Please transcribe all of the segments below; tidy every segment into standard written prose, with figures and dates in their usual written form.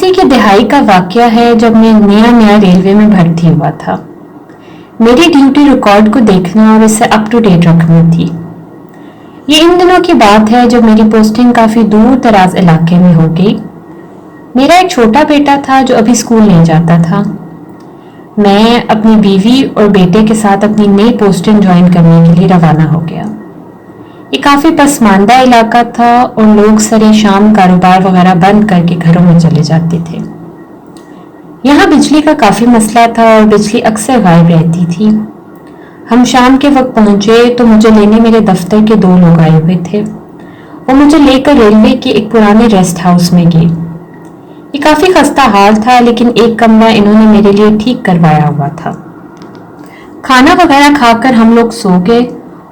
80 की दहाई का वाकया है जब मैं नया रेलवे में भर्ती हुआ था। मेरी ड्यूटी रिकॉर्ड को देखना और इसे अप टू डेट रखनी थी। ये इन दिनों की बात है जब मेरी पोस्टिंग काफी दूर दराज इलाके में हो गई। मेरा एक छोटा बेटा था जो अभी स्कूल नहीं जाता था। मैं अपनी बीवी और बेटे के साथ अपनी नई पोस्टिंग ज्वाइन करने के लिए रवाना हो गया। ये काफी पसमानदा इलाका था और लोग सरे शाम कारोबार वगैरह बंद करके घरों में चले जाते थे। यहाँ बिजली का काफी मसला था और बिजली अक्सर गायब रहती थी। हम शाम के वक्त पहुंचे तो मुझे लेने मेरे दफ्तर के 2 लोग आए हुए थे। वो मुझे लेकर रेलवे के एक पुराने रेस्ट हाउस में गए। ये काफी खस्ता हाल था, लेकिन एक कमरा इन्होंने मेरे लिए ठीक करवाया हुआ था। खाना वगैरह खाकर हम लोग सो गए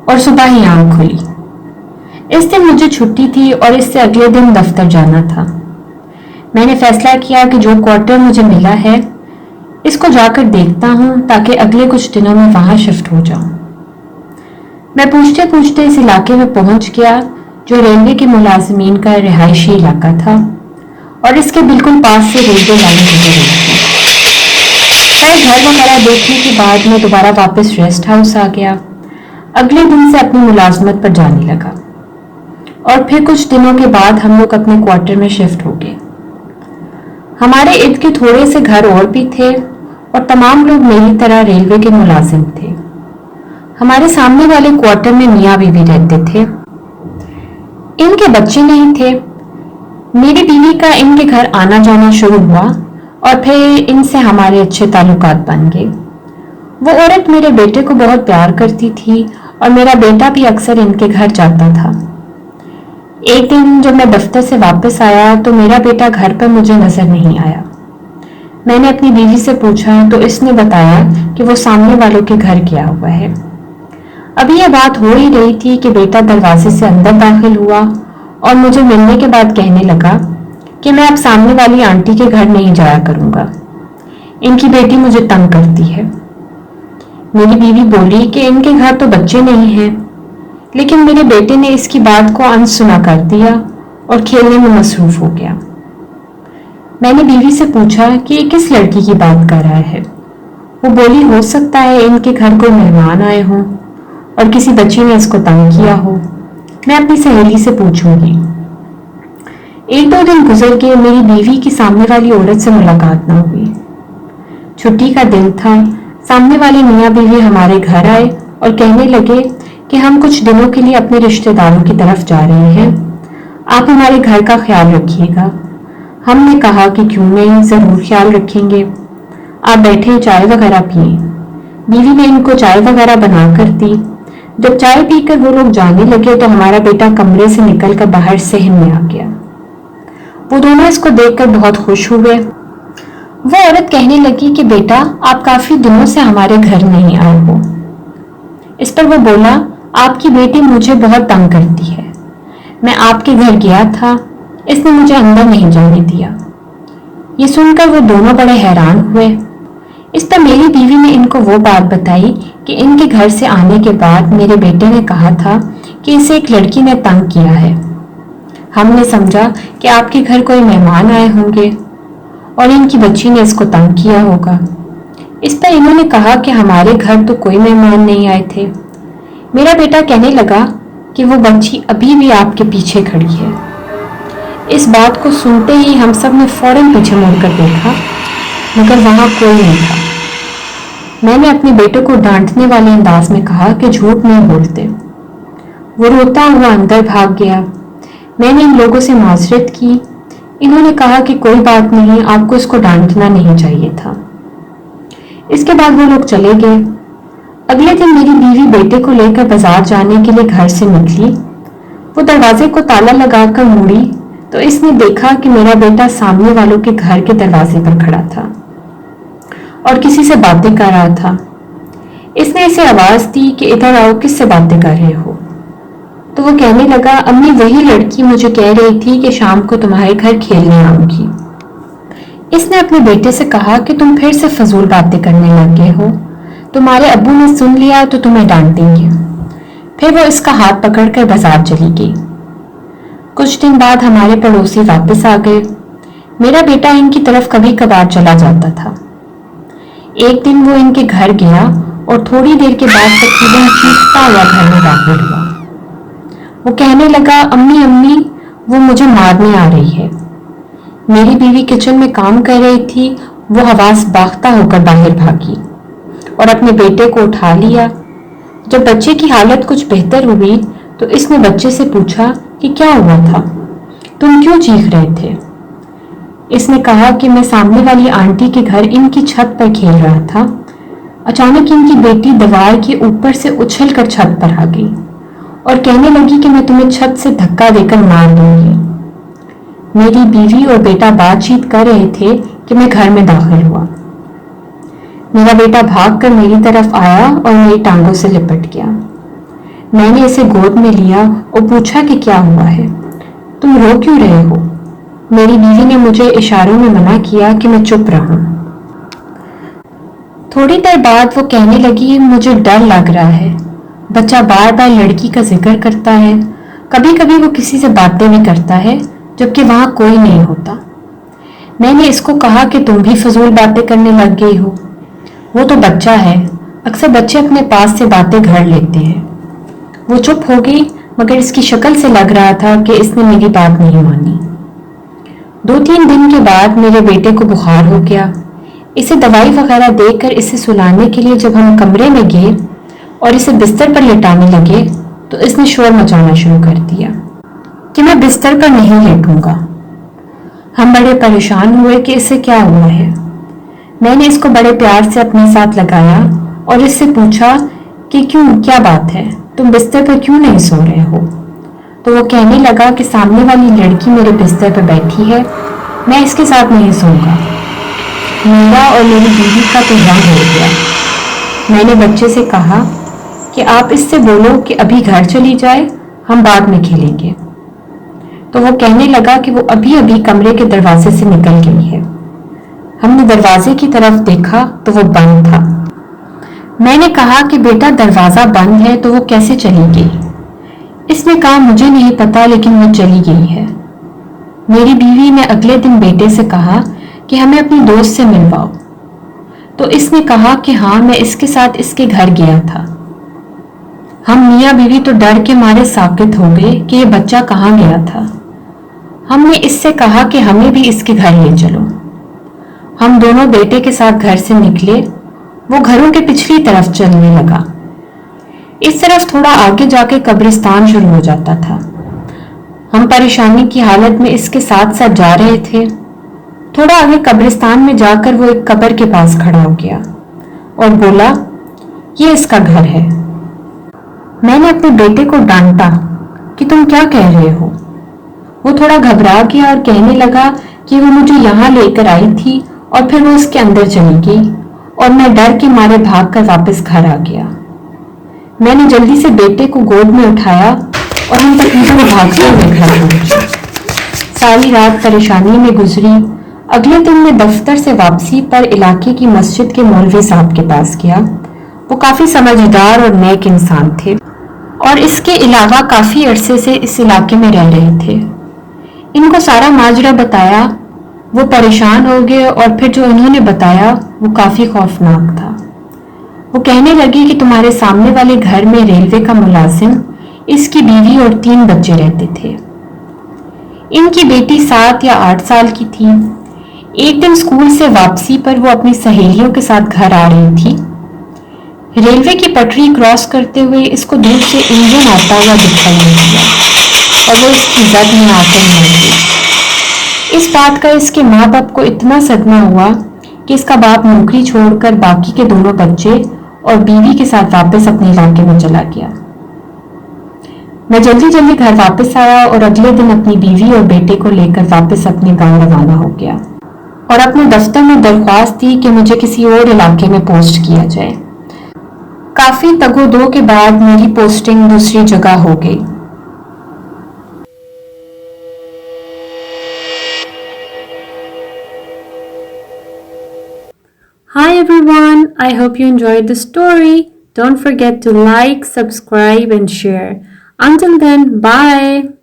और सुबह ही आंख खुली। इस दिन मुझे छुट्टी थी और इससे अगले दिन दफ्तर जाना था। मैंने फैसला किया कि जो क्वार्टर मुझे मिला है इसको जाकर देखता हूं ताकि अगले कुछ दिनों में वहां शिफ्ट हो जाऊं। मैं पूछते पूछते इस इलाके में पहुंच गया जो रेलवे के मुलाजिमीन का रिहायशी इलाका था और इसके बिल्कुल पास से रेलवे लाइन गुजर रही थी। खैर घर वगैरह देखने के बाद मैं दोबारा वापस रेस्ट हाउस आ गया। अगले दिन से अपनी मुलाजमत पर जाने लगा और फिर कुछ दिनों के बाद हम लोग अपने क्वार्टर में शिफ्ट हो गए। हमारे इर्द के थोड़े से घर और भी थे और तमाम लोग मेरी तरह रेलवे के मुलाजिम थे। हमारे सामने वाले क्वार्टर में मियाँ बीवी रहते थे। इनके बच्चे नहीं थे। मेरी बीवी का इनके घर आना जाना शुरू हुआ और फिर इनसे हमारे अच्छे ताल्लुकात बन गए। वो औरत मेरे बेटे को बहुत प्यार करती थी और मेरा बेटा भी अक्सर इनके घर जाता था। एक दिन जब मैं दफ्तर से वापस आया तो मेरा बेटा घर पर मुझे नजर नहीं आया। मैंने अपनी बीवी से पूछा तो इसने बताया कि वो सामने वालों के घर गया हुआ है। अभी यह बात हो ही रही थी कि बेटा दरवाजे से अंदर दाखिल हुआ और मुझे मिलने के बाद कहने लगा कि मैं अब सामने वाली आंटी के घर नहीं जाया करूंगा, इनकी बेटी मुझे तंग करती है। मेरी बीवी बोली कि इनके घर तो बच्चे नहीं हैं, लेकिन मेरे बेटे ने इसकी बात को अनसुना कर दिया और खेलने में मसरूफ हो गया। मैंने बीवी से पूछा कि ये किस लड़की की बात कर रहा है। वो बोली हो सकता है इनके घर कोई मेहमान आए हों और किसी बच्ची ने इसको तंग किया हो। मैं अपनी सहेली से पूछूंगी। 1-2 दिन गुजर गए, मेरी बीवी की सामने वाली औरत से मुलाकात न हुई। छुट्टी का दिन था। सामने वाले मियाँ बीवी हमारे घर आए और कहने लगे कि हम कुछ दिनों के लिए अपने रिश्तेदारों की तरफ जा रहे हैं, आप हमारे घर का ख्याल रखिएगा। हमने कहा कि क्यों नहीं, जरूर ख्याल रखेंगे, आप बैठे चाय वगैरह पिए। बीवी ने इनको चाय वगैरह बनाकर दी। जब चाय पीकर वो लोग जाने लगे तो हमारा बेटा कमरे से निकलकर बाहर सहन में आ गया। वो दोनों इसको देखकर बहुत खुश हुए। वो औरत कहने लगी कि बेटा आप काफी दिनों से हमारे घर नहीं आए हो। इस पर वो बोला, आपकी बेटी मुझे बहुत तंग करती है। मैं आपके घर गया था, इसने मुझे अंदर नहीं जाने दिया। ये सुनकर वो दोनों बड़े हैरान हुए। इस पर मेरी बीवी ने इनको वो बात बताई कि इनके घर से आने के बाद मेरे बेटे ने कहा था कि इसे एक लड़की ने तंग किया है। हमने समझा कि आपके घर कोई मेहमान आए होंगे और इनकी बच्ची ने इसको तंग किया होगा। इस पर इन्होंने कहा कि हमारे घर तो कोई मेहमान नहीं आए थे। मेरा बेटा कहने लगा कि वो बच्ची अभी भी आपके पीछे खड़ी है। इस बात को सुनते ही हम सब ने फौरन पीछे मुड़कर देखा, मगर वहां कोई नहीं था। मैंने अपने बेटे को डांटने वाले अंदाज में कहा कि झूठ नहीं बोलते। वो रोता हुआ अंदर भाग गया। मैंने इन लोगों से माजरत की। इन्होंने कहा कि कोई बात नहीं, आपको इसको डांटना नहीं चाहिए था। इसके बाद वो लोग चले गए। अगले दिन मेरी बीवी बेटे को लेकर बाजार जाने के लिए घर से निकली। वो दरवाजे को ताला लगाकर मुड़ी तो इसने देखा कि मेरा बेटा सामने वालों के घर के दरवाजे पर खड़ा था और किसी से बातें कर रहा था। इसने इसे आवाज दी कि इधर आओ, किससे बातें कर रहे हो। तो वो कहने लगा, अम्मी वही लड़की मुझे कह रही थी कि शाम को तुम्हारे घर खेलने आऊंगी। इसने अपने बेटे से कहा कि तुम फिर से फजूल बातें करने लग गए हो, तुम्हारे अब्बू ने सुन लिया तो तुम्हें डांटेंगे। फिर वो इसका हाथ पकड़कर बाजार चली गई। कुछ दिन बाद हमारे पड़ोसी वापस आ गए। मेरा बेटा इनकी तरफ कभी कभार चला जाता था। एक दिन वो इनके घर गया और थोड़ी देर के बाद तकरीबन चीखता हुआ घर में दाखिल हुआ। वो कहने लगा, अम्मी अम्मी, वो मुझे मारने आ रही है। मेरी बीवी किचन में काम कर रही थी। वो हवास बाख्ता होकर बाहर भागी और अपने बेटे को उठा लिया। जब बच्चे की हालत कुछ बेहतर हुई तो इसने बच्चे से पूछा कि क्या हुआ था, तुम क्यों चीख रहे थे। इसने कहा कि मैं सामने वाली आंटी के घर इनकी छत पर खेल रहा था। अचानक इनकी बेटी दीवार के ऊपर से उछलकर छत पर आ गई और कहने लगी कि मैं तुम्हें छत से धक्का देकर मार दूंगी। मेरी बीवी और बेटा बातचीत कर रहे थे कि मैं घर में दाखिल हुआ। मेरा बेटा भागकर मेरी तरफ आया और मेरी टांगों से लिपट गया। मैंने इसे गोद में लिया और पूछा कि क्या हुआ है, तुम रो क्यों रहे हो। मेरी बीवी ने मुझे इशारों में मना किया कि मैं चुप रहूं। थोड़ी देर बाद वो कहने लगी, मुझे डर लग रहा है। बच्चा बार बार लड़की का जिक्र करता है, कभी कभी वो किसी से बातें भी करता है जबकि वहां कोई नहीं होता। मैंने इसको कहा कि तुम भी फजूल बातें करने लग गई हो। वो तो बच्चा है, अक्सर बच्चे अपने पास से बातें घर लेते हैं। वो चुप हो गई, मगर इसकी शक्ल से लग रहा था कि इसने मेरी बात नहीं मानी। 2-3 दिन के बाद मेरे बेटे को बुखार हो गया। इसे दवाई वगैरह देकर इसे सुलाने के लिए जब हम कमरे में गए और इसे बिस्तर पर लेटाने लगे तो इसने शोर मचाना शुरू कर दिया कि मैं बिस्तर पर नहीं लेटूंगा। हम बड़े परेशान हुए कि इसे क्या हुआ है। मैंने इसको बड़े प्यार से अपने साथ लगाया और इससे पूछा कि क्यों, क्या बात है, तुम बिस्तर पर क्यों नहीं सो रहे हो। तो वो कहने लगा कि सामने वाली लड़की मेरे बिस्तर पर बैठी है, मैं इसके साथ नहीं सोऊंगा। मेरा और मेरी बीवी का तो रंग हो गया। मैंने बच्चे से कहा कि आप इससे बोलो कि अभी घर चली जाए, हम बाद में खेलेंगे। तो वो कहने लगा कि वो अभी अभी कमरे के दरवाजे से निकल गई है। हमने दरवाजे की तरफ देखा तो वो बंद था। मैंने कहा कि बेटा दरवाजा बंद है तो वो कैसे चली गई। इसने कहा मुझे नहीं पता, लेकिन वो चली गई है। मेरी बीवी ने अगले दिन बेटे से कहा कि हमें अपनी दोस्त से मिलवाओ। तो इसने कहा कि हाँ, मैं इसके साथ इसके घर गया था। हम मियाँ बीवी तो डर के मारे साकित हो गए कि ये बच्चा कहाँ गया था। हमने इससे कहा कि हमें भी इसके घर ले चलो। हम दोनों बेटे के साथ घर से निकले। वो घरों के पिछली तरफ चलने लगा। इस तरफ थोड़ा आगे जाके कब्रिस्तान शुरू हो जाता था। हम परेशानी की हालत में इसके साथ साथ जा रहे थे। थोड़ा आगे कब्रिस्तान में जाकर वो एक कब्र के पास खड़ा हो गया और बोला, ये इसका घर है। मैंने अपने बेटे को डांटा कि तुम क्या कह रहे हो। वो थोड़ा घबरा गया और कहने लगा कि वो मुझे यहाँ लेकर आई थी और फिर वो उसके अंदर चली गई और मैं डर के मारे भागकर वापस घर आ गया। मैंने जल्दी से बेटे को गोद में उठाया और हम तकरीबन भागते हुए घर पहुंचे। सारी रात परेशानी में गुजरी। अगले दिन मैं दफ्तर से वापसी पर इलाके की मस्जिद के मौलवी साहब के पास गया। वो काफी समझदार और नेक इंसान थे और इसके अलावा काफी अरसे से इस इलाके में रह रहे थे। इनको सारा माजरा बताया। वो परेशान हो गए और फिर जो इन्होंने बताया वो काफी खौफनाक था। वो कहने लगे कि तुम्हारे सामने वाले घर में रेलवे का मुलाजिम, इसकी बीवी और 3 बच्चे रहते थे। इनकी बेटी 7 या 8 साल की थी। एक दिन स्कूल से वापसी पर वो अपनी सहेलियों के साथ घर आ रही थी। रेलवे की पटरी क्रॉस करते हुए इसको दूर से इंजन आता हुआ दिखाई नहीं दिया और वो इसकी जद में आकर मर गई। इस बात का इसके माँ बाप को इतना सदमा हुआ कि इसका बाप नौकरी छोड़कर बाकी के दोनों बच्चे और बीवी के साथ वापस अपने इलाके में चला गया। मैं जल्दी जल्दी घर वापस आया और अगले दिन अपनी बीवी और बेटे को लेकर वापस अपने गांव रवाना हो गया और अपने दफ्तर में दरख्वास्त दी कि मुझे किसी और इलाके में पोस्ट किया जाए। काफी तगोदो के बाद मेरी पोस्टिंग दूसरी जगह हो गई। Hi everyone, I hope you enjoyed the story. Don't forget to like, subscribe and share. Until then, bye.